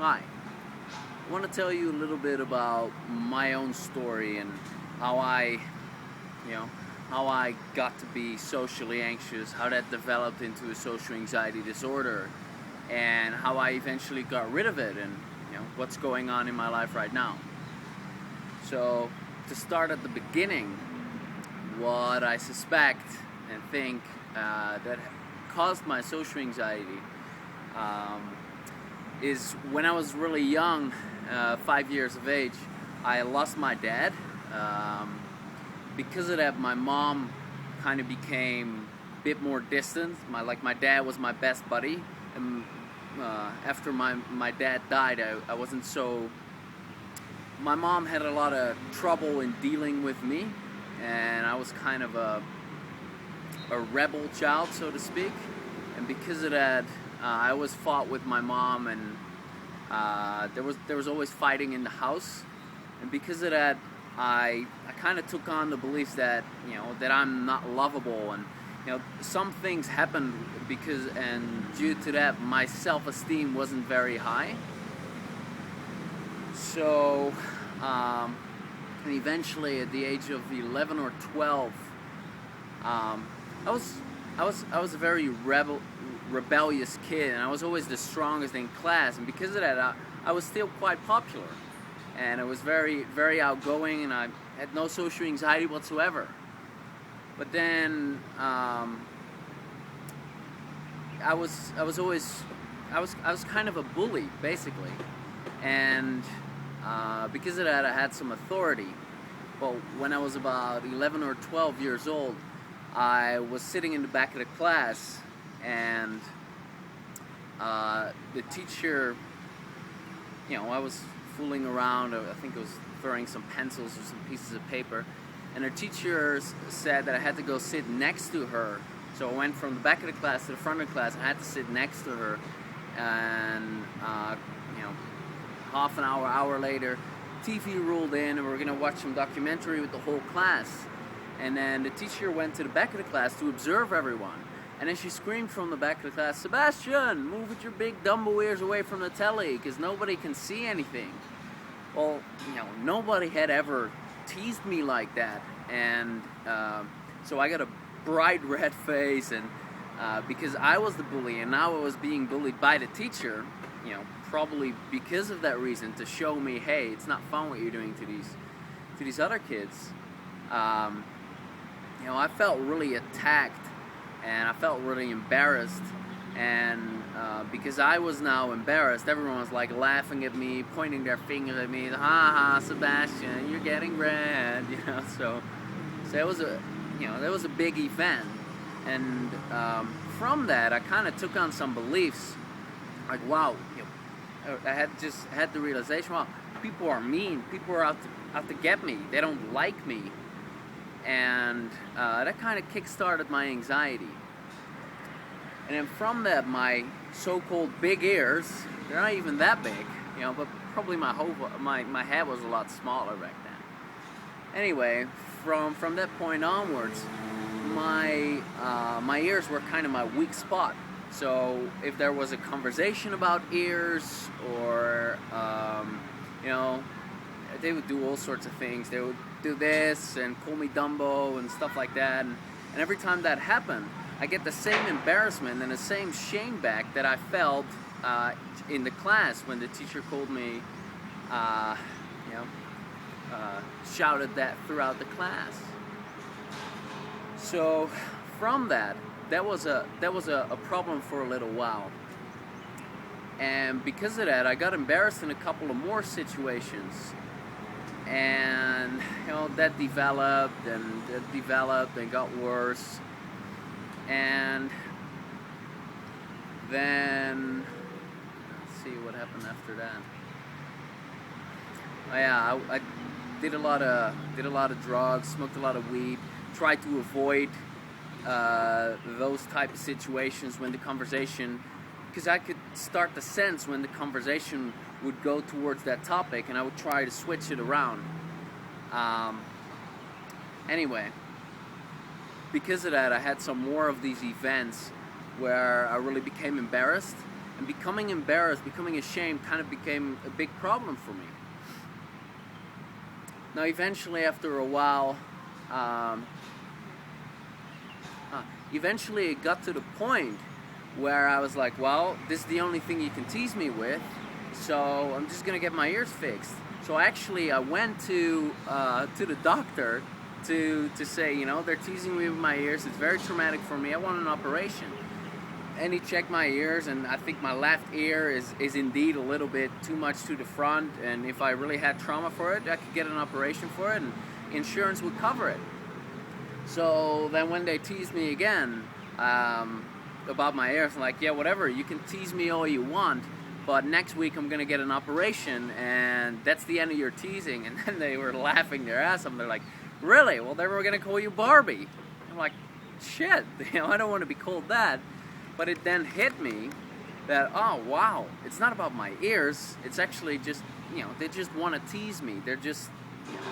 Hi, I want to tell you a little bit about my own story and how you know, how I got to be socially anxious, how that developed into a social anxiety disorder, and how I eventually got rid of it, and what's going on in my life right now. So, to start at the beginning, what I suspect and think that caused my social anxiety is when I was really young, 5 years of age, I lost my dad. Because of that, my mom kind of became a bit more distant. My dad was my best buddy, and after my dad died, I wasn't so. My mom had a lot of trouble in dealing with me, and I was kind of a rebel child, so to speak. And because of that, I always fought with my mom, and there was always fighting in the house. And because of that, I kind of took on the beliefs that that I'm not lovable, and some things happened and due to that, my self-esteem wasn't very high. So, and eventually, at the age of 11 or 12, I was a very rebellious kid, and I was always the strongest in class. And because of that, I was still quite popular, and I was very, very outgoing, and I had no social anxiety whatsoever. But then I was kind of a bully, basically, and because of that, I had some authority. But when I was about 11 or 12 years old, I was sitting in the back of the class, and the teacher, I was fooling around. I think I was throwing some pencils or some pieces of paper, and her teacher said that I had to go sit next to her. So I went from the back of the class to the front of the class. I had to sit next to her, and half an hour later, TV rolled in, and we were going to watch some documentary with the whole class. And then the teacher went to the back of the class to observe everyone. And then she screamed from the back of the class, "Sebastian, move with your big Dumbo ears away from the telly, because nobody can see anything." Well, nobody had ever teased me like that. And so I got a bright red face, and because I was the bully, and now I was being bullied by the teacher, probably because of that reason, to show me, hey, it's not fun what you're doing to these other kids. I felt really attacked, and I felt really embarrassed, and because I was now embarrassed, everyone was like laughing at me, pointing their fingers at me, "Ha ha, Sebastian, you're getting red," So it was that was a big event, and from that, I kind of took on some beliefs, like, wow, I had the realization, wow, people are mean, people are out to get me, they don't like me. And that kind of kick-started my anxiety. And then from that, my so-called big ears, they're not even that big, but probably my head was a lot smaller back then. Anyway, from that point onwards, my ears were kind of my weak spot. So if there was a conversation about ears, or they would do all sorts of things. They would do this and call me Dumbo and stuff like that. And every time that happened, I get the same embarrassment and the same shame back that I felt in the class when the teacher called me, shouted that throughout the class. So from that was a problem for a little while. And because of that, I got embarrassed in a couple of more situations. And that developed and got worse. And then let's see what happened after that. Oh, yeah, I did a lot of drugs, smoked a lot of weed, tried to avoid those type of situations when the conversation, because I could start to sense when the conversation would go towards that topic, and I would try to switch it around. Anyway, because of that, I had some more of these events where I really became embarrassed, And becoming embarrassed, becoming ashamed kind of became a big problem for me. Now eventually after a while, eventually it got to the point where I was like, well, this is the only thing you can tease me with, so I'm just gonna get my ears fixed. So actually I went to the doctor to say, you know, they're teasing me with my ears, it's very traumatic for me, I want an operation. And he checked my ears, and I think my left ear is indeed a little bit too much to the front, and if I really had trauma for it, I could get an operation for it and insurance would cover it. So then when they teased me again about my ears, I'm like, yeah, whatever, you can tease me all you want, but next week I'm gonna get an operation and that's the end of your teasing. And then they were laughing their ass off. They're like, really? Well, they were gonna call you Barbie. I'm like, shit, you know, I don't want to be called that. But it then hit me that, oh wow, it's not about my ears, it's actually just, you know, they just want to tease me. They're just, you know,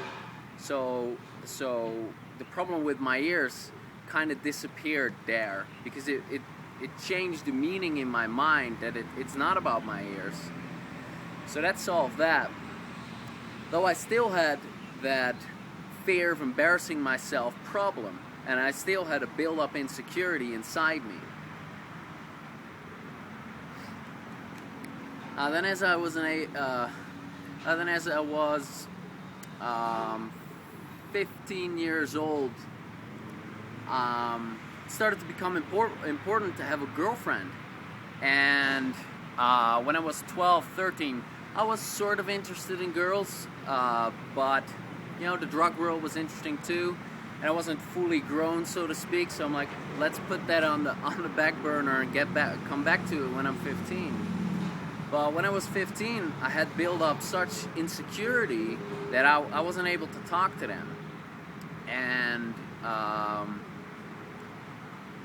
so the problem with my ears kind of disappeared there, because it changed the meaning in my mind that it's not about my ears. So that solved that. Though I still had that fear of embarrassing myself problem, and I still had a build-up insecurity inside me. Then as I was 15 years old, it started to become important to have a girlfriend. And when I was 12, 13, I was sort of interested in girls, but you know, the drug world was interesting too, and I wasn't fully grown, so to speak. So I'm like, let's put that on the back burner and come back to it when I'm 15. But when I was 15, I had built up such insecurity that I wasn't able to talk to them. And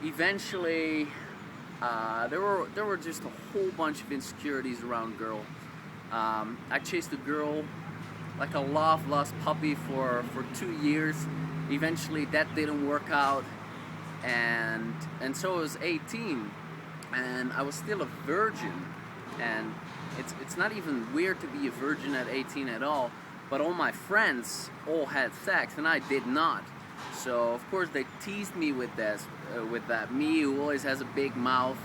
eventually, there were just a whole bunch of insecurities around girls. I chased a girl like a lost puppy for 2 years. Eventually, that didn't work out, and so I was 18, and I was still a virgin. And it's not even weird to be a virgin at 18 at all, but all my friends all had sex and I did not. So of course they teased me with this, with that. Me, who always has a big mouth,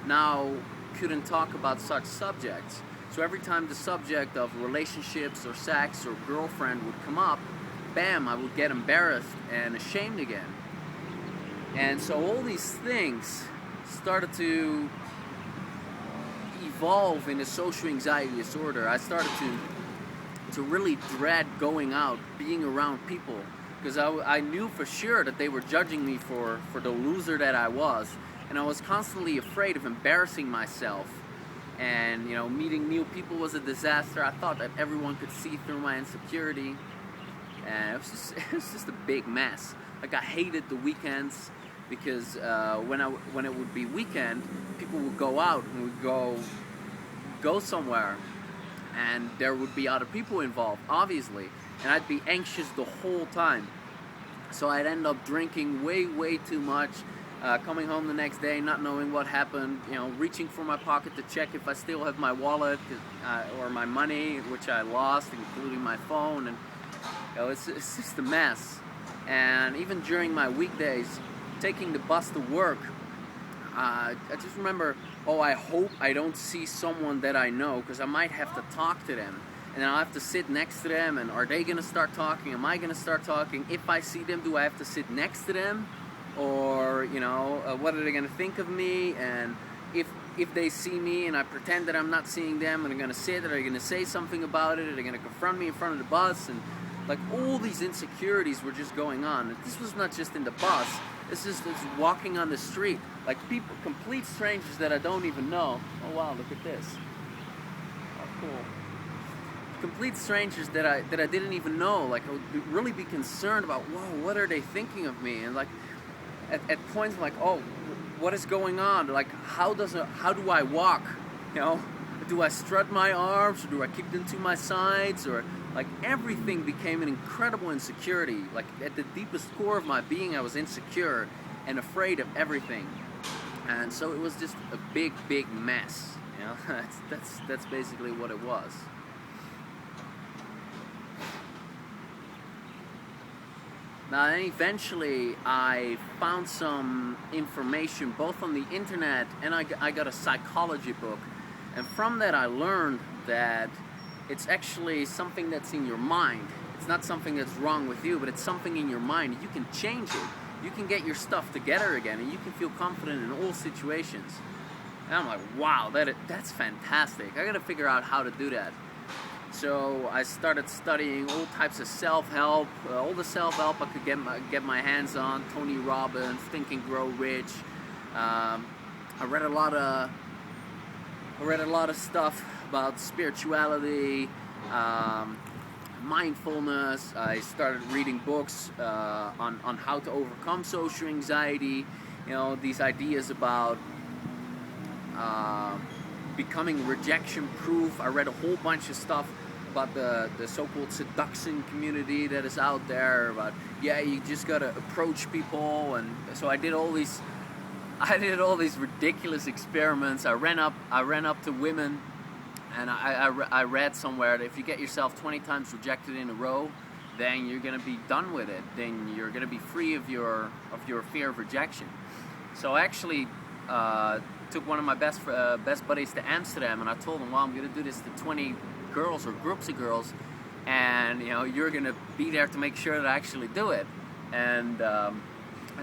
now couldn't talk about such subjects. So every time the subject of relationships or sex or girlfriend would come up, bam, I would get embarrassed and ashamed again. And so all these things started to evolve in a social anxiety disorder. I started to really dread going out, being around people, because I knew for sure that they were judging me for the loser that I was, and I was constantly afraid of embarrassing myself. And you know, meeting new people was a disaster. I thought that everyone could see through my insecurity, and it was just a big mess. Like, I hated the weekends, because when it would be weekend, people would go out and would go somewhere, and there would be other people involved, obviously, and I'd be anxious the whole time. So I'd end up drinking way too much, coming home the next day not knowing what happened, you know, reaching for my pocket to check if I still have my wallet or my money, which I lost, including my phone, and you know, it's just a mess. And even during my weekdays, taking the bus to work, I just remember, oh, I hope I don't see someone that I know, because I might have to talk to them, and then I'll have to sit next to them, and are they going to start talking? Am I going to start talking? If I see them, do I have to sit next to them? Or, you know, what are they going to think of me? And if they see me and I pretend that I'm not seeing them, and they're going to sit, are they going to say something about it? Are they going to confront me in front of the bus? And like, all these insecurities were just going on. And this was not just in the bus. This is walking on the street, like people, complete strangers that I don't even know. Oh wow, look at this. Oh, cool. Complete strangers that I didn't even know. Like, I would really be concerned about, whoa, what are they thinking of me? And like, at points I'm like, oh, what is going on? Like, how do I walk? You know, do I strut my arms, or do I kick them to my sides, or like, everything became an incredible insecurity. Like, at the deepest core of my being, I was insecure and afraid of everything. And so it was just a big mess, You know, that's basically what it was. Now, then eventually I found some information both on the internet, and I got a psychology book. And from that I learned that it's actually something that's in your mind. It's not something that's wrong with you, but it's something in your mind. You can change it. You can get your stuff together again, and you can feel confident in all situations. And I'm like, wow, that's fantastic. I gotta figure out how to do that. So I started studying all types of self-help, all the self-help I could get my hands on. Tony Robbins, Think and Grow Rich. I read a lot of stuff about spirituality, mindfulness. I started reading books on how to overcome social anxiety. You know, these ideas about becoming rejection-proof. I read a whole bunch of stuff about the so-called seduction community that is out there. About you just gotta approach people, and so I did all these ridiculous experiments. I ran up to women, and I read somewhere that if you get yourself 20 times rejected in a row, then you're gonna be done with it. Then you're gonna be free of your fear of rejection. So I actually took one of my best buddies to Amsterdam, and I told him, well, I'm gonna do this to 20 girls or groups of girls, and you're gonna be there to make sure that I actually do it. And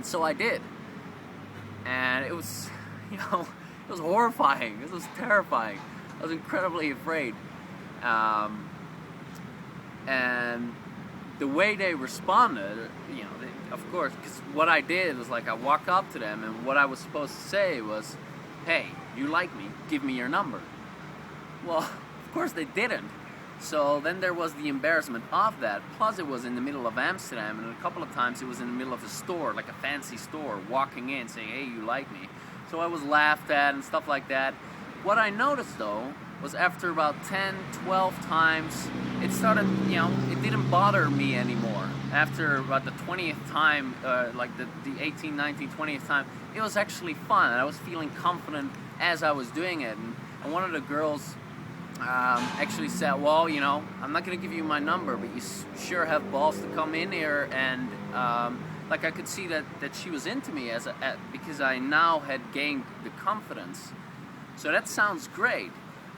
so I did. And it was, it was horrifying. It was terrifying. I was incredibly afraid. And the way they responded, of course, because what I did was I walked up to them, and what I was supposed to say was, hey, you like me, give me your number. Well, of course they didn't. So then there was the embarrassment of that. Plus it was in the middle of Amsterdam, and a couple of times it was in the middle of a store, like a fancy store, walking in saying, hey, you like me. So I was laughed at and stuff like that. What I noticed though was after about 10, 12 times, it started, it didn't bother me anymore. After about the 20th time, the 18, 19, 20th time, it was actually fun, and I was feeling confident as I was doing it. And one of the girls actually said, well, I'm not going to give you my number, but you sure have balls to come in here. And I could see that she was into me because I now had gained the confidence. So that sounds great.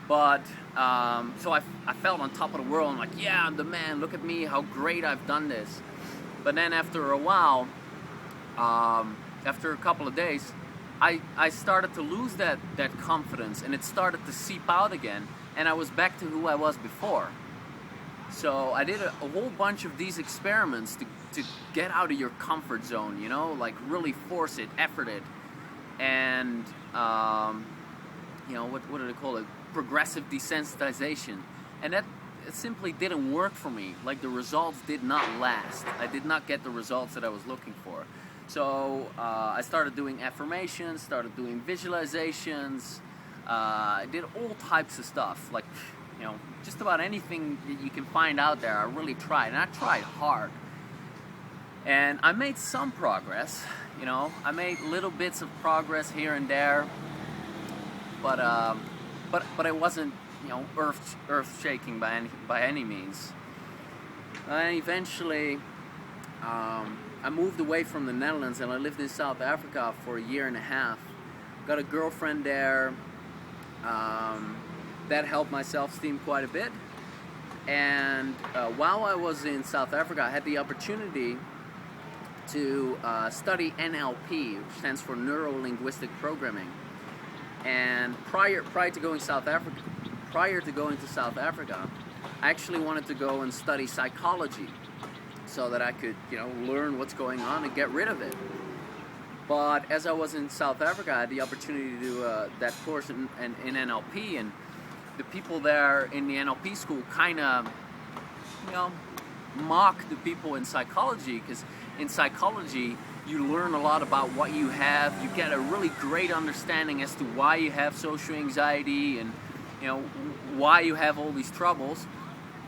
But so I felt on top of the world. I'm like, yeah, I'm the man. Look at me, how great I've done this. But then after a while, after a couple of days, I started to lose that confidence, and it started to seep out again, and I was back to who I was before. So I did a whole bunch of these experiments to get out of your comfort zone, really force it, effort it, and what do they call it? Progressive desensitization. And that it simply didn't work for me. The results did not last. I did not get the results that I was looking for. So I started doing affirmations, started doing visualizations. I did all types of stuff, just about anything that you can find out there. I really tried, and I tried hard. And I made some progress. I made little bits of progress here and there, but it wasn't earth shaking by any means. And eventually, I moved away from the Netherlands, and I lived in South Africa for a year and a half. Got a girlfriend there. That helped my self-esteem quite a bit. And while I was in South Africa, I had the opportunity to study NLP, which stands for Neuro-Linguistic Programming. And prior to going to South Africa, I actually wanted to go and study psychology so that I could, learn what's going on and get rid of it. But as I was in South Africa, I had the opportunity to do that course in NLP, and the people there in the NLP school kind of, mock the people in psychology, because in psychology, you learn a lot about what you have. You get a really great understanding as to why you have social anxiety and, why you have all these troubles.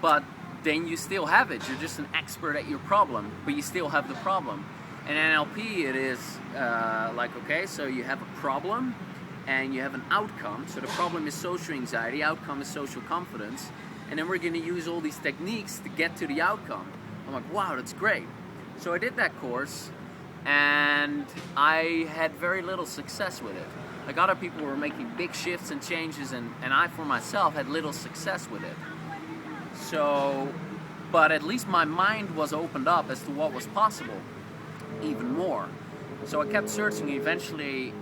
But then you still have it. You're just an expert at your problem, but you still have the problem. In NLP, it is okay, so you have a problem, and you have an outcome. So the problem is social anxiety, outcome is social confidence, and then we're going to use all these techniques to get to the outcome. I'm like, wow, that's great. So I did that course, and I had very little success with it. Like, other people were making big shifts and changes, and I, for myself, had little success with it. So, but at least my mind was opened up as to what was possible, even more. So I kept searching. Eventually,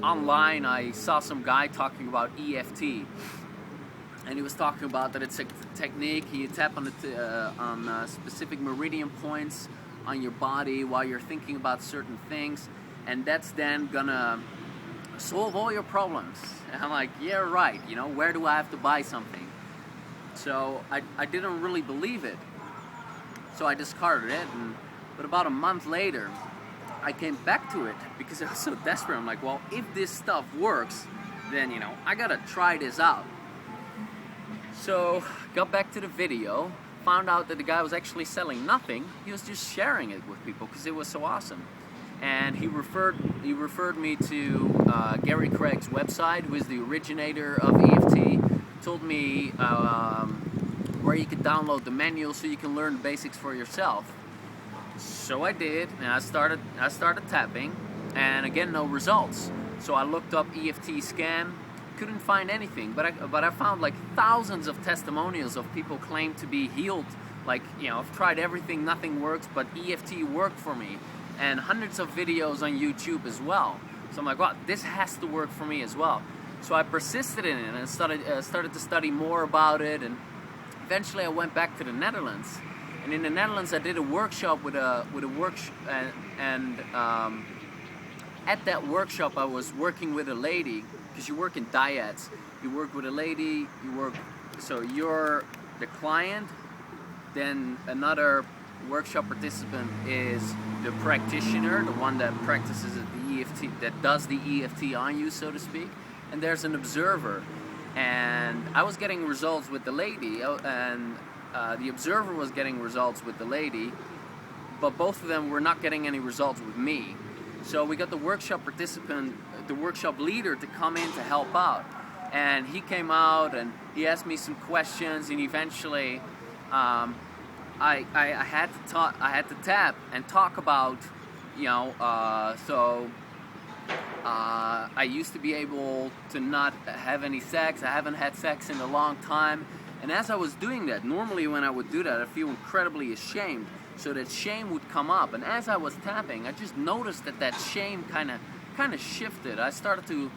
online, I saw some guy talking about EFT, and he was talking about that it's a technique. You tap on specific meridian points on your body while you're thinking about certain things, and that's then gonna solve all your problems. And I'm like, yeah, right. You know, where do I have to buy something? So I didn't really believe it. So I discarded it, but about a month later, I came back to it because I was so desperate. I'm like, well, if this stuff works, then, you know, I gotta try this out. So got back to the video, found out that the guy was actually selling nothing. He was just sharing it with people because it was so awesome. And he referred me to Gary Craig's website, who is the originator of EFT. Told me where you could download the manual so you can learn the basics for yourself. So I did, and I started tapping, and again, no results. So I looked up EFT scan, couldn't find anything, but I found like thousands of testimonials of people claim to be healed. Like, you know, I've tried everything, nothing works, but EFT worked for me, and hundreds of videos on YouTube as well. So I'm like, wow, this has to work for me as well. So I persisted in it and started to study more about it, and eventually I went back to the Netherlands. And in the Netherlands, I did a workshop with a workshop, and at that workshop, I was working with a lady, because you work in dyads. You work with a lady. So you're the client. Then another workshop participant is the practitioner, the one that practices the EFT, that does the EFT on you, so to speak. And there's an observer. And I was getting results with the lady, and the observer was getting results with the lady, but both of them were not getting any results with me. So we got the workshop participant, the workshop leader, to come in to help out. And he came out and he asked me some questions, and eventually I had to tap and talk about, you know, I used to be able to not have any sex. I haven't had sex in a long time. And as I was doing that, normally when I would do that, I feel incredibly ashamed. So that shame would come up. And as I was tapping, I just noticed that shame kind of shifted. I started to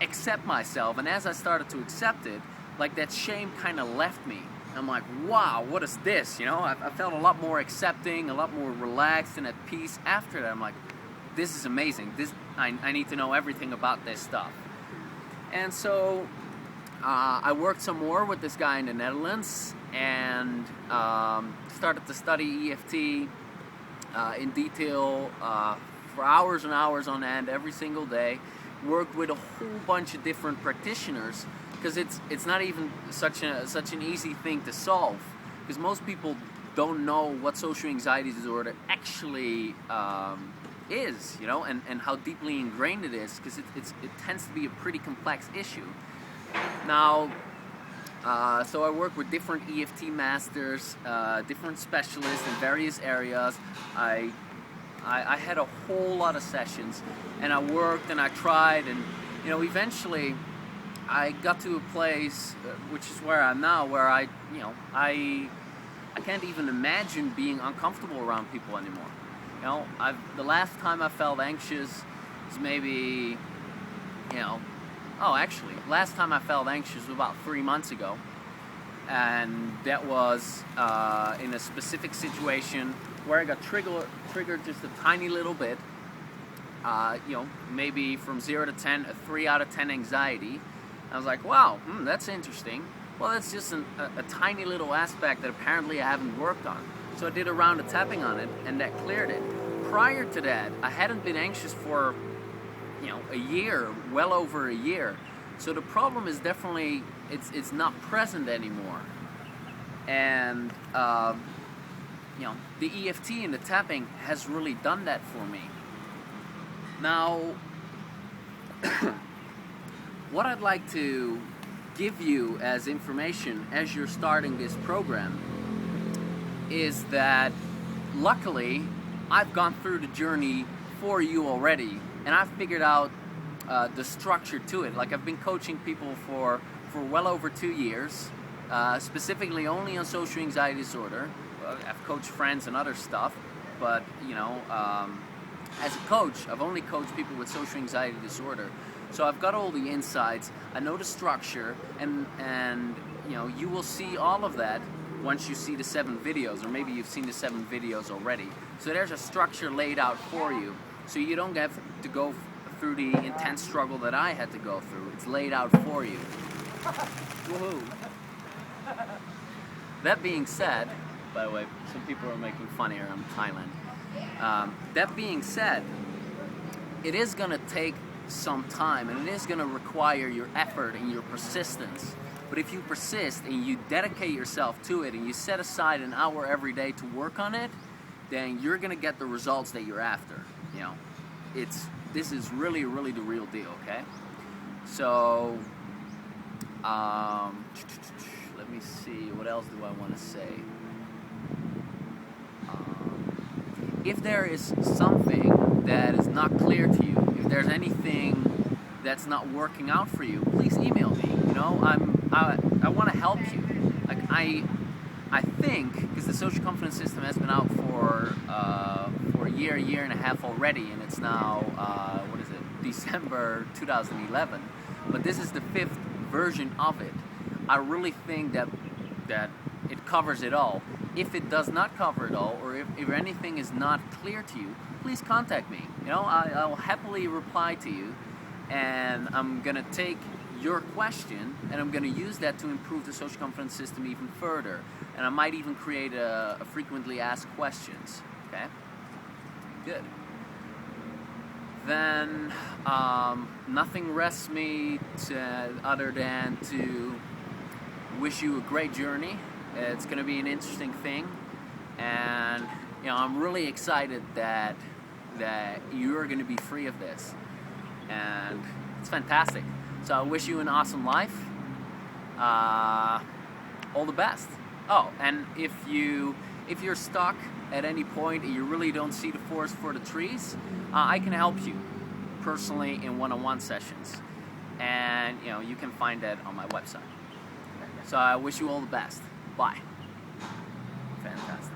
accept myself. And as I started to accept it, like, that shame kind of left me. I'm like, wow, what is this? You know, I felt a lot more accepting, a lot more relaxed and at peace after that. I'm like, this is amazing. I need to know everything about this stuff. And so I worked some more with this guy in the Netherlands, and started to study EFT in detail for hours and hours on end every single day. Worked with a whole bunch of different practitioners, because it's not even such an easy thing to solve, because most people don't know what social anxiety disorder actually is, you know, and how deeply ingrained it is, because it tends to be a pretty complex issue. Now, so I work with different EFT masters, different specialists in various areas. I had a whole lot of sessions, and I worked and I tried, and, you know, eventually I got to a place, which is where I'm now, where I can't even imagine being uncomfortable around people anymore. You know, the last time I felt anxious was maybe, you know, last time I felt anxious was about 3 months ago, and that was in a specific situation where I got triggered just a tiny little bit. You know, maybe from 0 to 10, a 3 out of 10 anxiety. I was like, wow, that's interesting. Well, that's just a tiny little aspect that apparently I haven't worked on. So I did a round of tapping on it, and that cleared it. Prior to that, I hadn't been anxious for, you know, a year, well over a year. So the problem is definitely, it's not present anymore. And, you know, the EFT and the tapping has really done that for me. Now, what I'd like to give you as information as you're starting this program is that luckily I've gone through the journey for you already, and I've figured out the structure to it. Like, I've been coaching people for well over 2 years, specifically only on social anxiety disorder. I've coached friends and other stuff, but as a coach, I've only coached people with social anxiety disorder. So I've got all the insights, I know the structure, and you will see all of that once you see the 7 videos, or maybe you've seen the 7 videos already. So there's a structure laid out for you, so you don't have to go through the intense struggle that I had to go through. It's laid out for you. Woohoo! That being said, by the way, some people are making fun here, I'm in Thailand. That being said, it is going to take some time, and it is going to require your effort and your persistence. But if you persist and you dedicate yourself to it and you set aside an hour every day to work on it, then you're going to get the results that you're after. This is really the real deal, okay? So let me see, what else do I want to say? If there is something that is not clear to you, if there's anything that's not working out for you, please email me. I want to help you. Like, I think, because the social confidence system has been out for a year and a half already, and it's now December 2011. But this is the 5th version of it. I really think that it covers it all. If it does not cover it all, or if anything is not clear to you, please contact me. I'll happily reply to you, and I'm gonna take your question and I'm gonna use that to improve the social confidence system even further. And I might even create a frequently asked questions. Okay? Good. Then nothing rests me other than to wish you a great journey. It's going to be an interesting thing, and I'm really excited that you're going to be free of this, and it's fantastic. So I wish you an awesome life. All the best. Oh, and if you're stuck at any point and you really don't see the forest for the trees, I can help you personally in one-on-one sessions, and you can find that on my website. So I wish you all the best. Bye. Fantastic.